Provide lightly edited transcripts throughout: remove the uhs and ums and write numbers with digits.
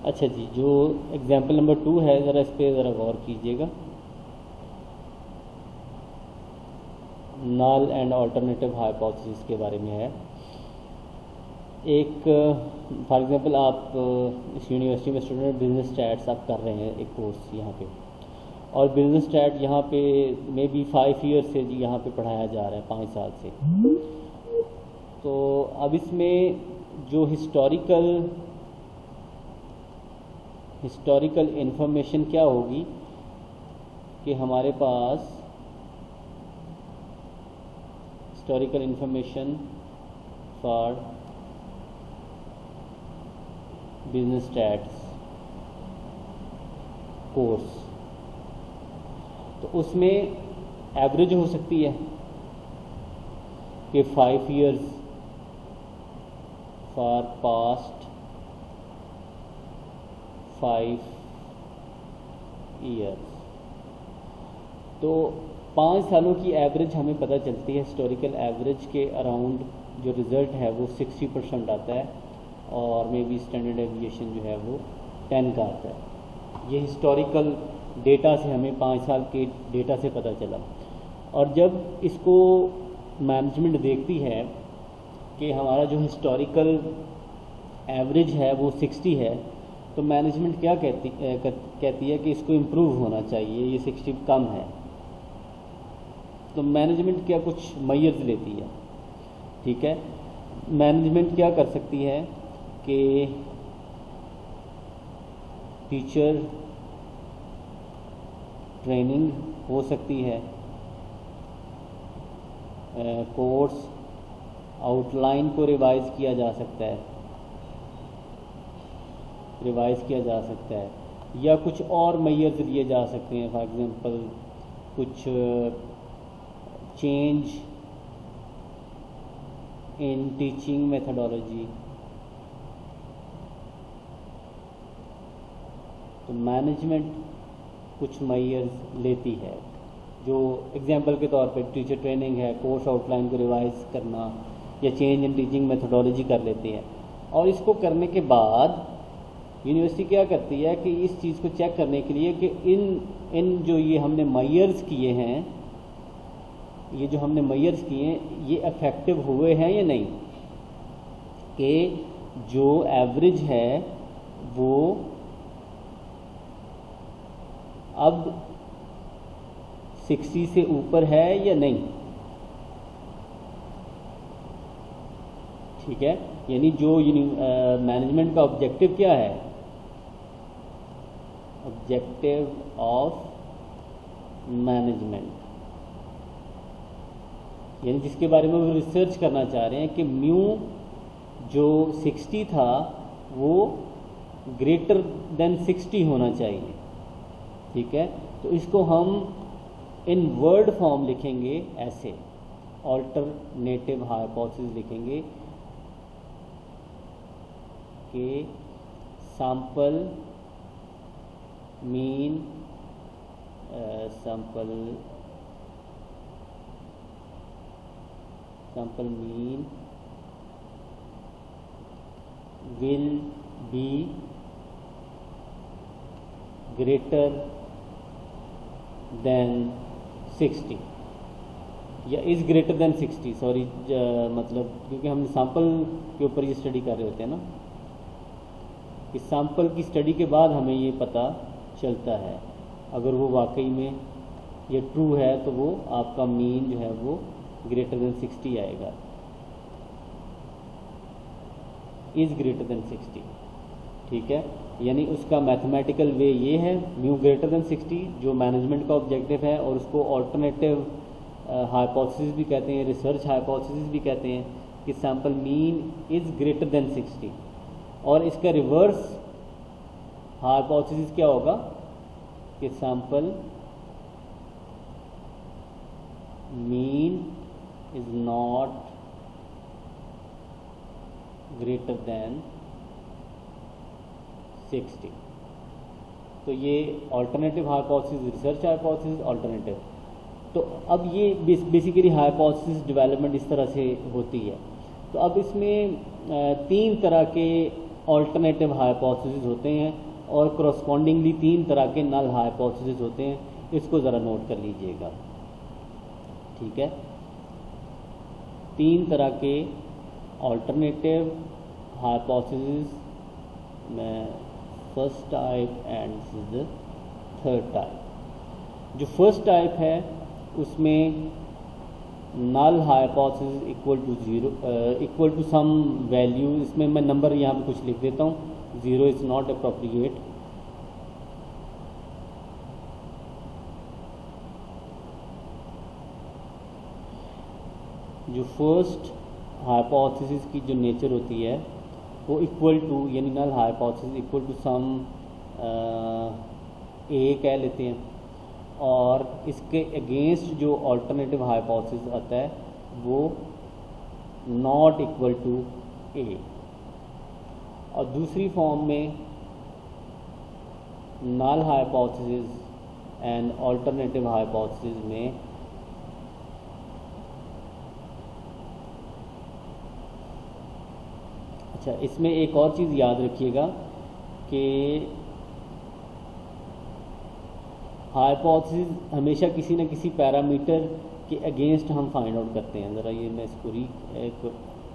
अच्छा जी, जो example number 2 है, ज़रा इस पर ज़रा गौर कीजिएगा। नल एंड अल्टरनेटिव हाइपोथेसिस के बारे में है। एक फॉर एग्जांपल आप इस यूनिवर्सिटी में स्टूडेंट बिजनेस स्टैट्स आप कर रहे हैं एक कोर्स यहाँ पे, और बिजनेस स्टैट यहाँ पे मे बी 5 ईयर से जी यहाँ पे पढ़ाया जा रहा है, 5 साल से। तो अब इसमें जो हिस्टोरिकल इंफॉर्मेशन क्या होगी कि हमारे पास historical information for business stats course, तो उसमें एवरेज हो सकती है कि 5 years फॉर पास्ट 5 years। तो 5 सालों की एवरेज हमें पता चलती है, हिस्टोरिकल एवरेज के अराउंड जो रिज़ल्ट है वो 60% आता है, और मे बी स्टैंडर्ड एविएशन जो है वो 10 का आता है। ये हिस्टोरिकल डेटा से हमें 5 साल के डेटा से पता चला। और जब इसको मैनेजमेंट देखती है कि हमारा जो हिस्टोरिकल एवरेज है वो 60 है, तो मैनेजमेंट क्या कहती है कि इसको इम्प्रूव होना चाहिए, ये 60 कम है। तो मैनेजमेंट क्या कुछ मेजर्स लेती है, ठीक है। मैनेजमेंट क्या कर सकती है कि टीचर ट्रेनिंग हो सकती है, कोर्स आउटलाइन को रिवाइज किया जा सकता है, या कुछ और मेजर्स लिए जा सकते हैं। फॉर एग्जांपल कुछ चेंज इन टीचिंग मेथडोलॉजी। तो मैनेजमेंट कुछ मेजर्स लेती है, जो एग्जांपल के तौर पे टीचर ट्रेनिंग है, कोर्स आउटलाइन को रिवाइज करना, या चेंज इन टीचिंग मेथडोलॉजी कर लेते हैं। और इसको करने के बाद यूनिवर्सिटी क्या करती है कि इस चीज़ को चेक करने के लिए कि इन जो ये हमने मेजर्स किए हैं, ये इफेक्टिव हुए हैं या नहीं, कि जो एवरेज है वो अब 60 से ऊपर है या नहीं, ठीक है। यानी जो मैनेजमेंट का ऑब्जेक्टिव क्या है, ऑब्जेक्टिव ऑफ मैनेजमेंट, यानी जिसके बारे में वो रिसर्च करना चाह रहे हैं कि म्यू जो 60 था वो ग्रेटर देन 60 होना चाहिए, ठीक है। तो इसको हम इन वर्ड फॉर्म लिखेंगे ऐसे, ऑल्टरनेटिव हाइपोथेसिस लिखेंगे कि sample mean will be greater than 60, या इज़ ग्रेटर देन 60, सॉरी, मतलब क्योंकि हम सैंपल के ऊपर ये स्टडी कर रहे होते हैं ना, कि सैंपल की स्टडी के बाद हमें ये पता चलता है, अगर वो वाकई में ये ट्रू है तो वो आपका मीन जो है वो ग्रेटर देन 60 आएगा, इज़ ग्रेटर देन 60, ठीक है। यानी उसका मैथमेटिकल वे ये है, म्यू ग्रेटर देन 60 जो मैनेजमेंट का ऑब्जेक्टिव है, और उसको ऑल्टरनेटिव हाइपोथेसिस भी कहते हैं, रिसर्च हाइपोथेसिस भी कहते हैं, कि sample mean is greater than 60। और इसका रिवर्स हाइपोथेसिस क्या होगा कि sample mean is not greater than 60। तो ये alternative hypothesis, research hypothesis, alternative. तो अब ये बेसिकली हाइपोथेसिस डेवलपमेंट इस तरह से होती है। तो अब इसमें 3 तरह के ऑल्टरनेटिव हाइपोथेसिस होते हैं और करस्पॉन्डिंगली 3 तरह के नल हाइपोथेसिस होते हैं। इसको ज़रा नोट कर लीजिएगा, ठीक है। 3 तरह के ऑल्टरनेटिव हाइपोथेसिस में first type and the third type. जो फर्स्ट टाइप है उसमें null hypothesis equal to 0 equal to some value, इसमें मैं नंबर यहाँ पे कुछ लिख देता हूँ, 0 इज़ नॉट अप्रोप्रिएट। जो फर्स्ट हाइपोथेसिस की जो नेचर होती है वो इक्वल टू, यानी नल हाइपोथेसिस इक्वल टू सम ए कह लेते हैं, और इसके अगेंस्ट जो अल्टरनेटिव हाइपोथेसिस आता है वो नॉट इक्वल टू ए। और दूसरी फॉर्म में null hypothesis and alternative hypothesis में अच्छा, इसमें एक और चीज़ याद रखिएगा कि हाइपोथेसिस हमेशा किसी न किसी पैरामीटर के अगेंस्ट हम फाइंड आउट करते हैं। ज़रा ये मैं इसको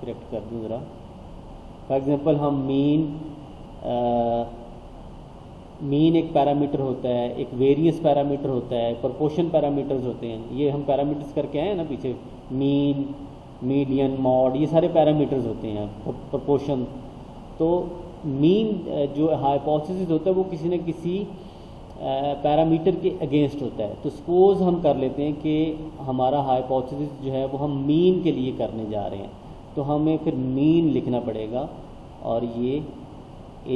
करेक्ट कर दूँ ज़रा। फॉर एग्जांपल हम मीन एक पैरामीटर होता है, एक वेरियंस पैरामीटर होता है, प्रोपोर्शन पैरामीटर्स होते हैं। ये हम पैरामीटर्स करके आए हैं ना पीछे, मीन, मीडियन, मॉड, ये सारे पैरामीटर्स होते हैं, प्रोपोर्शन। तो मीन जो हाइपोथेसिस होता है वो किसी न किसी पैरामीटर के अगेंस्ट होता है। तो सपोज हम कर लेते हैं कि हमारा हाइपोथेसिस जो है वो हम मीन के लिए करने जा रहे हैं, तो हमें फिर मीन लिखना पड़ेगा, और ये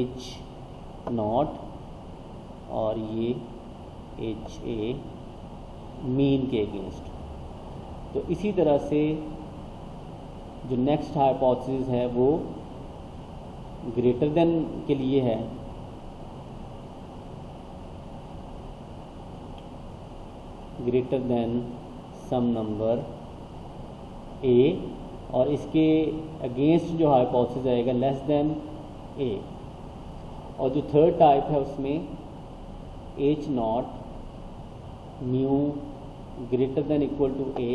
H0 और ये HA मीन के अगेंस्ट। तो इसी तरह से जो नेक्स्ट हाइपोथेसिस है वो ग्रेटर देन के लिए है, greater than some number A, और इसके अगेंस्ट जो हाइपोथेसिस आएगा लेस देन A। और जो थर्ड टाइप है उसमें H0 mu greater than equal to A,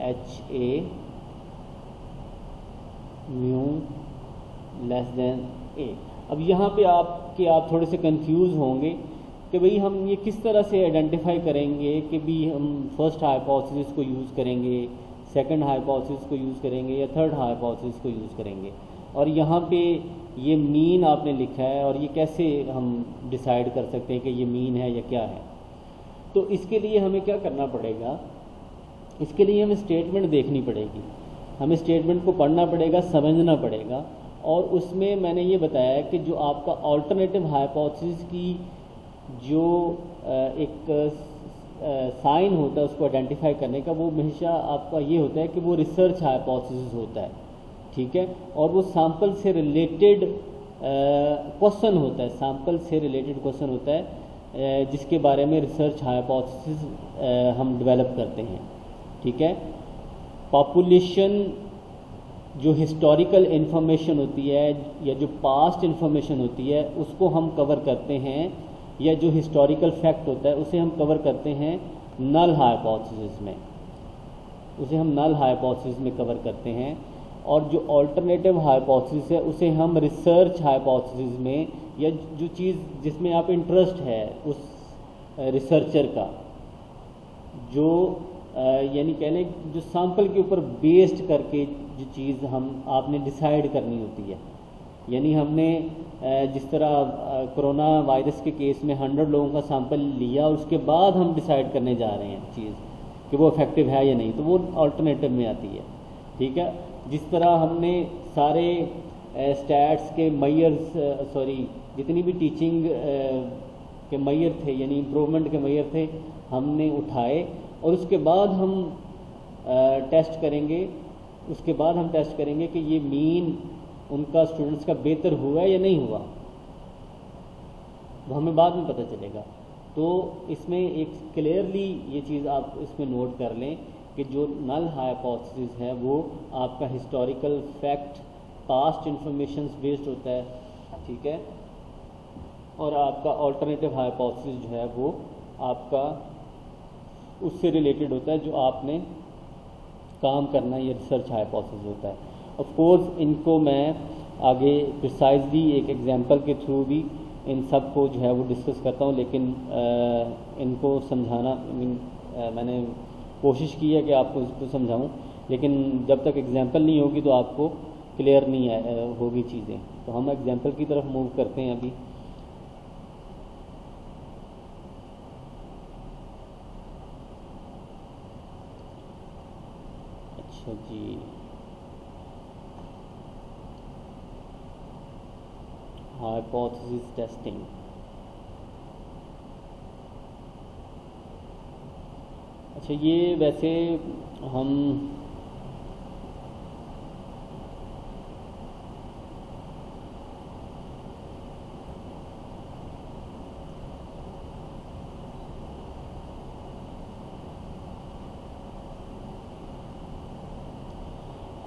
HA mu less than A। अब यहाँ पे आप थोड़े से कंफ्यूज होंगे कि भाई हम ये किस तरह से आइडेंटिफाई करेंगे कि भी हम फर्स्ट हाइपोथेसिस को यूज़ करेंगे, सेकंड हाइपोथेसिस को यूज़ करेंगे, या थर्ड हाइपोथेसिस को यूज़ करेंगे। और यहाँ पे ये मीन आपने लिखा है, और ये कैसे हम डिसाइड कर सकते हैं कि ये मीन है या क्या है। तो इसके लिए हमें क्या करना पड़ेगा, इसके लिए हमें स्टेटमेंट देखनी पड़ेगी, हमें स्टेटमेंट को पढ़ना पड़ेगा, समझना पड़ेगा। और उसमें मैंने ये बताया कि जो आपका अल्टरनेटिव हाइपोथेसिस की जो एक साइन होता है उसको आइडेंटिफाई करने का, वो हमेशा आपका ये होता है कि वो रिसर्च हाइपोथेसिस होता है, ठीक है। और वो सैंपल से रिलेटेड क्वेश्चन होता है, सैंपल से रिलेटेड क्वेश्चन होता है जिसके बारे में रिसर्च हाइपोथेसिस हम डेवलप करते हैं, ठीक है। पॉपुलेशन जो हिस्टोरिकल इन्फॉर्मेशन होती है या जो पास्ट इन्फॉर्मेशन होती है उसको हम कवर करते हैं, या जो हिस्टोरिकल फैक्ट होता है उसे हम कवर करते हैं नल हाइपोथेसिस में, उसे हम नल हाइपोथेसिस में कवर करते हैं। और जो अल्टरनेटिव हाइपोथेसिस है उसे हम रिसर्च हाइपोथेसिस में, या जो चीज़ जिसमें आप इंटरेस्ट है उस रिसर्चर का, जो यानी कह लें जो सैंपल के ऊपर बेस्ड करके जो चीज़ आपने डिसाइड करनी होती है। यानी हमने जिस तरह कोरोना वायरस के केस में 100 लोगों का सैंपल लिया, उसके बाद हम डिसाइड करने जा रहे हैं चीज़ कि वो इफेक्टिव है या नहीं, तो वो अल्टरनेटिव में आती है, ठीक है। जिस तरह हमने सारे स्टैट्स के मैयर्स जितनी भी टीचिंग के मैयर थे, यानी इम्प्रूवमेंट के मैयर थे, हमने उठाए, और उसके बाद हम टेस्ट करेंगे, उसके बाद हम टेस्ट करेंगे कि ये मीन उनका स्टूडेंट्स का बेहतर हुआ या नहीं हुआ, वो हमें बाद में पता चलेगा। तो इसमें एक क्लियरली ये चीज़ आप इसमें नोट कर लें कि जो नल हाइपोथेसिस है वो आपका historical fact past information based होता है, ठीक है, और आपका ऑल्टरनेटिव हाइपोथेसिस जो है वो आपका उससे रिलेटेड होता है जो आपने काम करना, ये रिसर्च हाइपोथेसिस होता है। ऑफ कोर्स इनको मैं आगे प्रिसाइजली एक एग्जांपल के थ्रू भी इन सब को जो है वो डिस्कस करता हूँ, लेकिन इनको समझाना मैंने कोशिश की है कि आपको इसको समझाऊँ, लेकिन जब तक एग्जांपल नहीं होगी तो आपको क्लियर नहीं होगी चीज़ें। तो हम एग्जांपल की तरफ मूव करते हैं अभी। अच्छा जी, हाइपोथेसिस टेस्टिंग। अच्छा, ये वैसे हम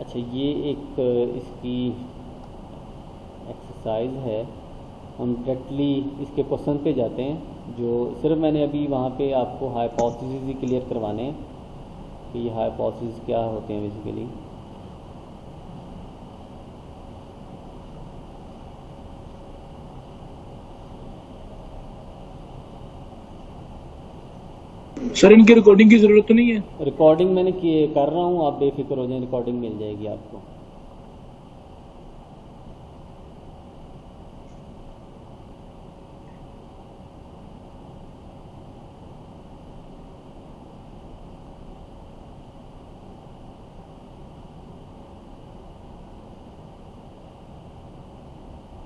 अच्छा ये एक इसकी एक्सरसाइज है, हम डायरेक्टली इसके क्वेश्चन पे जाते हैं। जो सिर्फ मैंने अभी वहाँ पे आपको हाइपोथेसिस ही क्लियर करवाने हैं कि ये हाइपोथेसिस क्या होते हैं बेसिकली। सर इनकी रिकॉर्डिंग की जरूरत तो नहीं है? रिकॉर्डिंग मैंने कर रहा हूँ, आप बेफिक्र हो जाएं, रिकॉर्डिंग मिल जाएगी आपको।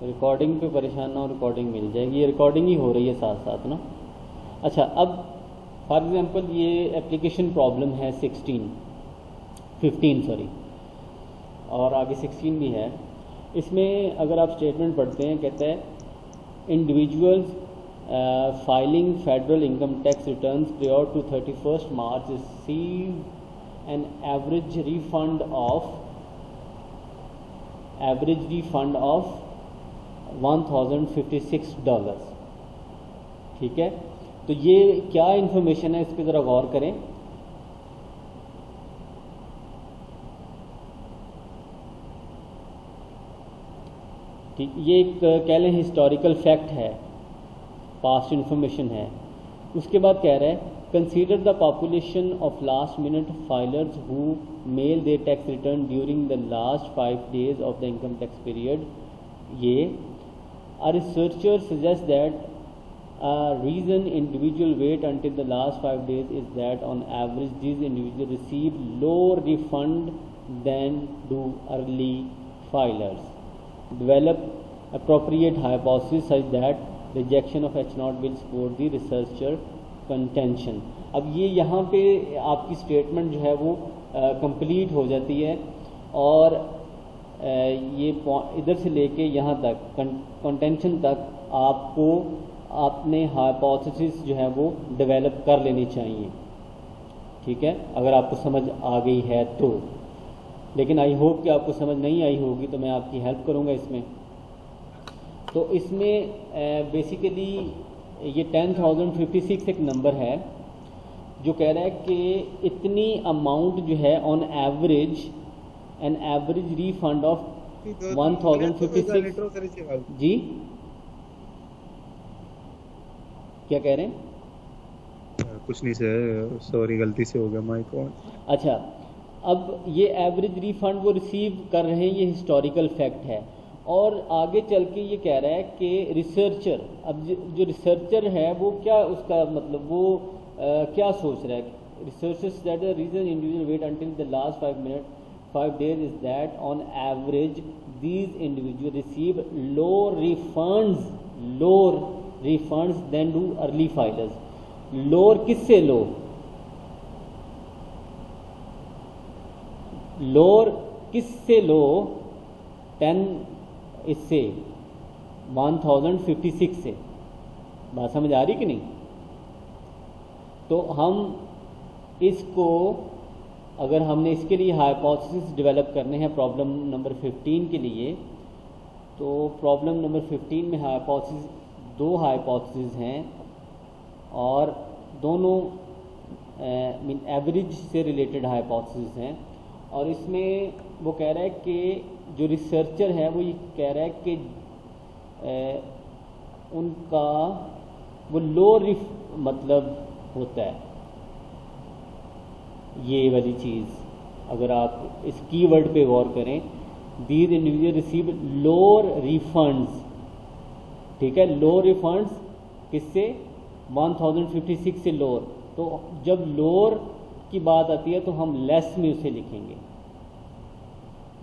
रिकॉर्डिंग पे परेशान ना हो, रिकॉर्डिंग मिल जाएगी, ये रिकॉर्डिंग ही हो रही है साथ साथ ना। अच्छा, अब फॉर एग्जांपल ये एप्लीकेशन प्रॉब्लम है 15 सॉरी, और आगे 16 भी है। इसमें अगर आप स्टेटमेंट पढ़ते हैं, कहता है individuals filing federal income tax returns prior to 31 March receive an average refund of $1056। ठीक है, तो ये क्या इन्फॉर्मेशन है, इस पर ज़रा गौर करें। ठीक, ये एक कह लें हिस्टोरिकल फैक्ट है, पास्ट इन्फॉर्मेशन है। उसके बाद कह रहा है consider the population of last minute filers who mail their tax return during the last 5 days of the income tax period. ये a researcher suggests that a reason individual wait until the last 5 days is that on average these individuals receive lower refund than do early filers. Develop appropriate hypothesis such that rejection of H0 will support the researcher contention. अब ये यहाँ पे आपकी statement जो है वो complete हो जाती है, और ये इधर से लेके यहाँ तक कंटेंशन तक आपको अपने हाइपोथेसिस जो है वो डेवलप कर लेनी चाहिए। ठीक है, अगर आपको समझ आ गई है तो। लेकिन आई होप कि आपको समझ नहीं आई होगी, तो मैं आपकी हेल्प करूँगा इसमें। तो इसमें बेसिकली ये 10,056 एक नंबर है जो कह रहा है कि इतनी अमाउंट जो है on average N average refund of 1056। जी क्या कह रहे हैं? कुछ नहीं सर, सॉरी गलती से हो गया माइक ऑन। अच्छा, अब ये एवरेज रिफंड वो रिसीव कर रहे हैं, ये हिस्टोरिकल फैक्ट है। और आगे चल के ये कह रहा है कि रिसर्चर, अब जो रिसर्चर है वो क्या, उसका मतलब वो क्या सोच रहा है? Researchers that the reason individual wait until the last 5 days is that on average these individuals receive lower refunds than do early filers. Lower किससे लो? लोअर किससे लो? 10 इससे 1056 से। बात समझ आ रही कि नहीं? तो हम इसको अगर हमने इसके लिए हाइपोथेसिस डेवलप करने हैं प्रॉब्लम नंबर 15 के लिए, तो प्रॉब्लम नंबर 15 में हाइपोथेसिस, दो हाइपोथेसिस हैं और दोनों मीन एवरेज से रिलेटेड हाइपोथेसिस हैं। और इसमें वो कह रहा है कि जो रिसर्चर है वो ये कह रहा है कि उनका वो लो रिफ मतलब होता है, ये वाली चीज़ अगर आप इस कीवर्ड पे गौर करें, these individual receive lower refunds, ठीक है, लोअर रिफंड्स किससे, 1056 से लोअर। तो जब लोअर की बात आती है तो हम लेस में उसे लिखेंगे,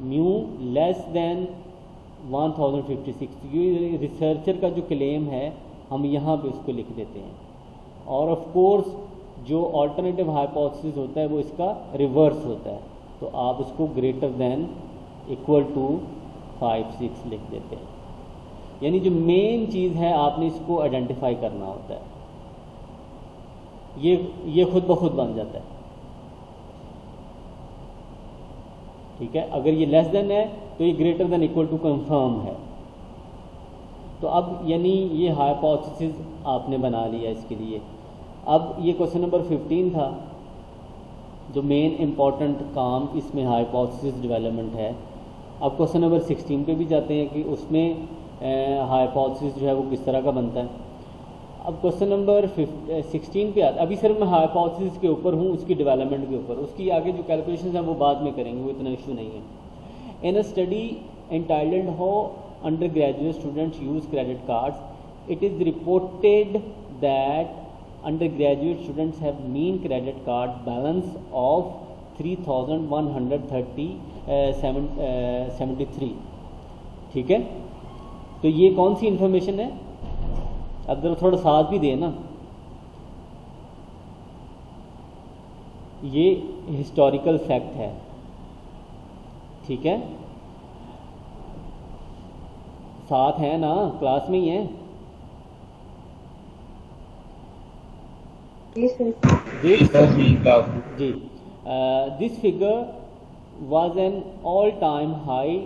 न्यू लेस देन 1056। ये रिसर्चर का जो क्लेम है हम यहाँ पे उसको लिख देते हैं। और ऑफ कोर्स जो अल्टरनेटिव हाइपोथेसिस होता है वो इसका रिवर्स होता है, तो आप उसको ग्रेटर देन इक्वल टू 56 लिख देते हैं। यानी जो मेन चीज़ है आपने इसको आइडेंटिफाई करना होता है, ये खुद ब खुद बन जाता है, ठीक है। अगर ये लेस देन है तो ये greater than equal to confirm है। तो अब यानी ये हाइपोथेसिस आपने बना लिया इसके लिए। अब ये क्वेश्चन नंबर 15 था, जो मेन इम्पॉर्टेंट काम इसमें हाइपोथेसिस डेवलपमेंट है। अब क्वेश्चन नंबर 16 पे भी जाते हैं कि उसमें हाइपोथेसिस जो है वो किस तरह का बनता है। अब क्वेश्चन नंबर 16 पे आता, अभी सिर्फ मैं हाइपोथेसिस के ऊपर हूँ, उसकी डेवलपमेंट के ऊपर, उसकी आगे जो कैलकुलेशन है वो बाद में करेंगे, वो इतना इशू नहीं है। In a study entitled how undergraduate students use credit cards, it is reported that undergraduate students have mean credit card balance of 3,173, ठीक है। तो ये कौन सी इंफॉर्मेशन है, अब जरा थोड़ा साथ भी देना। ये हिस्टोरिकल फैक्ट है, ठीक है, साथ है ना, क्लास में ही है। This figure was an all-time high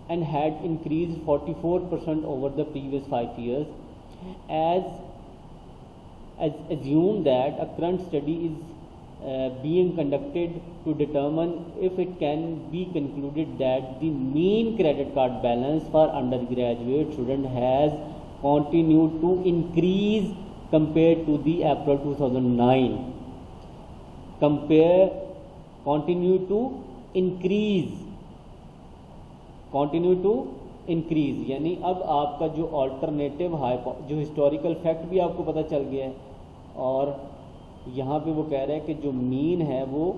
and had increased 44% over the previous 5 years. As assume that a current study is being conducted to determine if it can be concluded that the mean credit card balance for undergraduate student has continued to increase compared to the April 2009, continue to increase, यानी अब आपका जो alternative जो historical fact भी आपको पता चल गया है, और यहाँ पे वो कह रहा है कि जो मीन है वो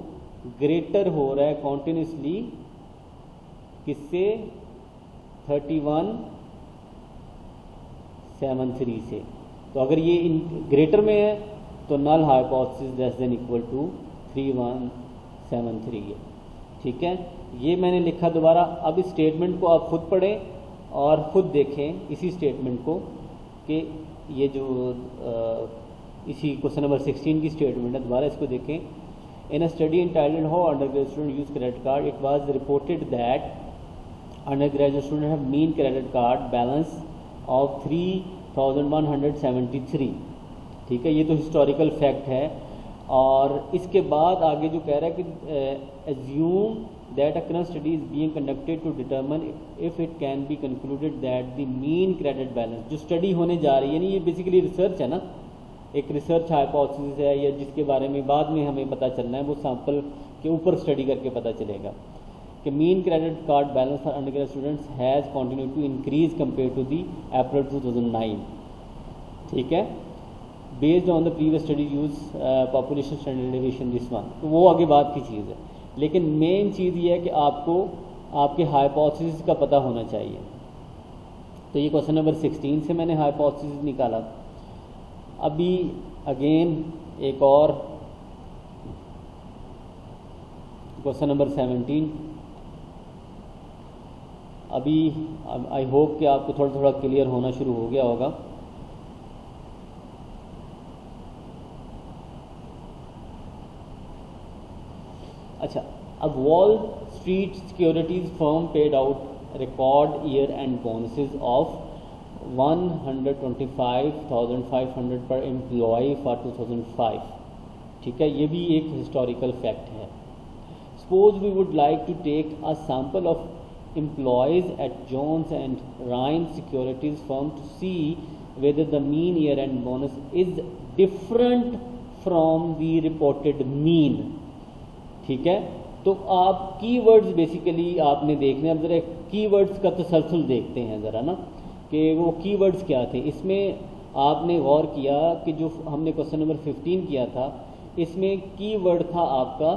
ग्रेटर हो रहा है कॉन्टिन्यूसली किससे, 3173 से। तो अगर ये ग्रेटर में है तो null hypothesis less than equal to 3173 है, ठीक है। ये मैंने लिखा दोबारा। अब इस स्टेटमेंट को आप खुद पढ़ें और ख़ुद देखें इसी स्टेटमेंट को, कि ये जो इसी क्वेश्चन नंबर 16 की स्टेटमेंट है, दोबारा इसको देखें। In a study entitled how undergraduate student use credit card, it was reported that undergraduate student have mean credit card balance of 3173, ठीक है। ये तो हिस्टोरिकल फैक्ट है। और इसके बाद आगे जो कह रहा है कि assume that a current study is being conducted to determine if it can be concluded that the mean credit balance, जो स्टडी होने जा रही है, यानी ये बेसिकली रिसर्च है ना, एक रिसर्च हाइपोथेसिस है, या जिसके बारे में बाद में हमें पता चलना है, वो सैंपल के ऊपर स्टडी करके पता चलेगा कि mean credit card balance for undergraduate students has continued to increase compare to the April 2009, ठीक है, based on the previous study use population standard deviation this one. तो वो आगे बात की चीज़ है, लेकिन मेन चीज़ ये है कि आपको आपके हाइपोथेसिस का पता होना चाहिए। तो ये क्वेश्चन नंबर 16 से मैंने हाइपोथेसिस निकाला। अभी अगेन एक और क्वेश्चन नंबर 17। अभी आई होप कि आपको थोड़ा थोड़ा क्लियर होना शुरू हो गया होगा। अच्छा, अब wall street securities firm paid out record year and bonuses of 125,500 पर एम्प्लॉय फॉर 2005। ठीक है, ये भी एक हिस्टोरिकल फैक्ट है। Suppose we would like to take a sample of employees at Jones and Ryan Securities firm to see whether the mean year-end bonus is different from the reported mean। ठीक है, तो आप keywords basically आपने देखने, अब ज़रा keywords का तसलसल देखते हैं ज़रा ना कि वो कीवर्ड्स क्या थे। इसमें आपने गौर किया कि जो हमने क्वेश्चन नंबर 15 किया था, इसमें कीवर्ड था आपका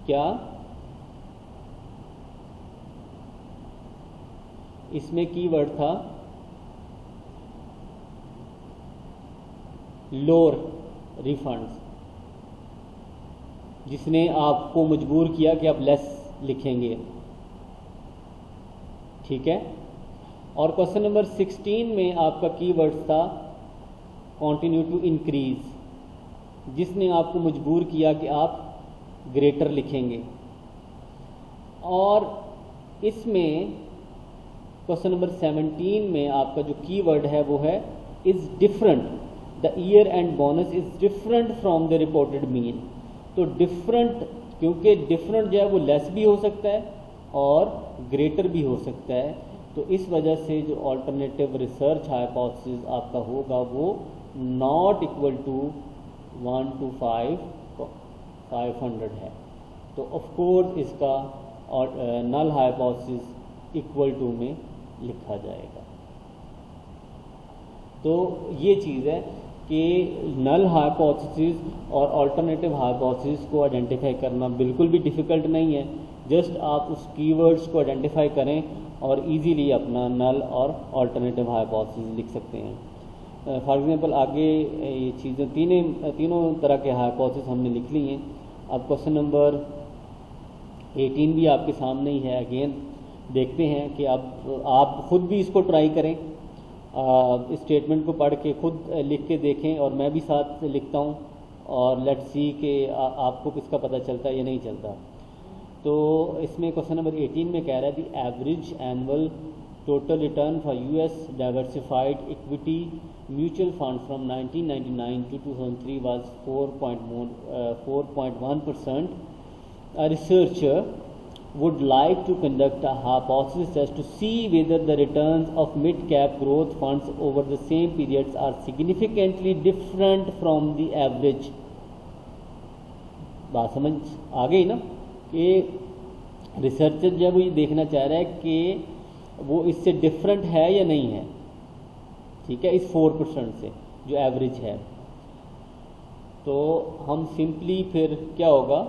क्या, इसमें कीवर्ड था लोअर रिफंड्स, जिसने आपको मजबूर किया कि आप लेस लिखेंगे। ठीक है, और क्वेश्चन नंबर 16 में आपका कीवर्ड था कंटिन्यू टू इंक्रीज, जिसने आपको मजबूर किया कि आप ग्रेटर लिखेंगे। और इसमें क्वेश्चन नंबर 17 में आपका जो कीवर्ड है वो है is different, the year and bonus is different from the reported mean. तो डिफरेंट, क्योंकि डिफरेंट जो है वो लेस भी हो सकता है और ग्रेटर भी हो सकता है, तो इस वजह से जो अल्टरनेटिव रिसर्च हाइपोथेसिस आपका होगा वो नॉट इक्वल टू 1 to 500 है। तो ऑफ कोर्स इसका और नल हाइपोथेसिस इक्वल टू में लिखा जाएगा। तो ये चीज़ है कि नल हाइपोथेसिस और अल्टरनेटिव हाइपोथेसिस को आइडेंटिफाई करना बिल्कुल भी डिफ़िकल्ट नहीं है। जस्ट आप उस कीवर्ड्स को आइडेंटिफाई करें और इजीली अपना नल और अल्टरनेटिव हाइपोथेसिस लिख सकते हैं। फॉर एग्जांपल आगे ये चीज़ें तीनों तरह के हाइपोथेसिस हमने लिख ली हैं। अब क्वेश्चन नंबर 18 भी आपके सामने ही है। अगेन देखते हैं कि आप खुद भी इसको ट्राई करें, इस स्टेटमेंट को पढ़ के खुद लिख के देखें और मैं भी साथ लिखता हूँ और लेट्स सी कि आपको किसका पता चलता है या नहीं चलता। तो इसमें क्वेश्चन नंबर 18 में कह रहा है the average annual total return for US diversified equity mutual fund from 1999 to 2003 was 4.1%. A researcher would like to conduct a hypothesis test to see whether the returns of mid-cap growth funds over the same periods are significantly different from the average। बात समझ आ गई ना कि researcher जब ये देखना चाह रहा है कि वो इससे डिफरेंट है या नहीं है। ठीक है, इस 4% से जो एवरेज है। तो हम सिंपली फिर क्या होगा,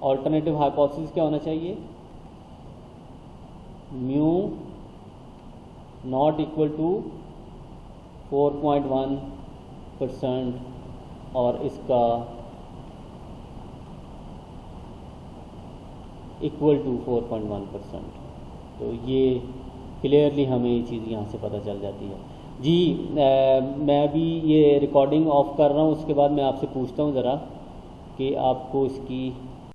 ऑल्टरनेटिव हाइपोथेसिस क्या होना चाहिए, म्यू नॉट इक्वल टू 4.1% और इसका इक्वल टू 4.1%। तो ये क्लियरली हमें ये चीज़ यहाँ से पता चल जाती है। जी मैं अभी ये रिकॉर्डिंग ऑफ कर रहा हूँ, उसके बाद मैं आपसे पूछता हूँ ज़रा कि आपको इसकी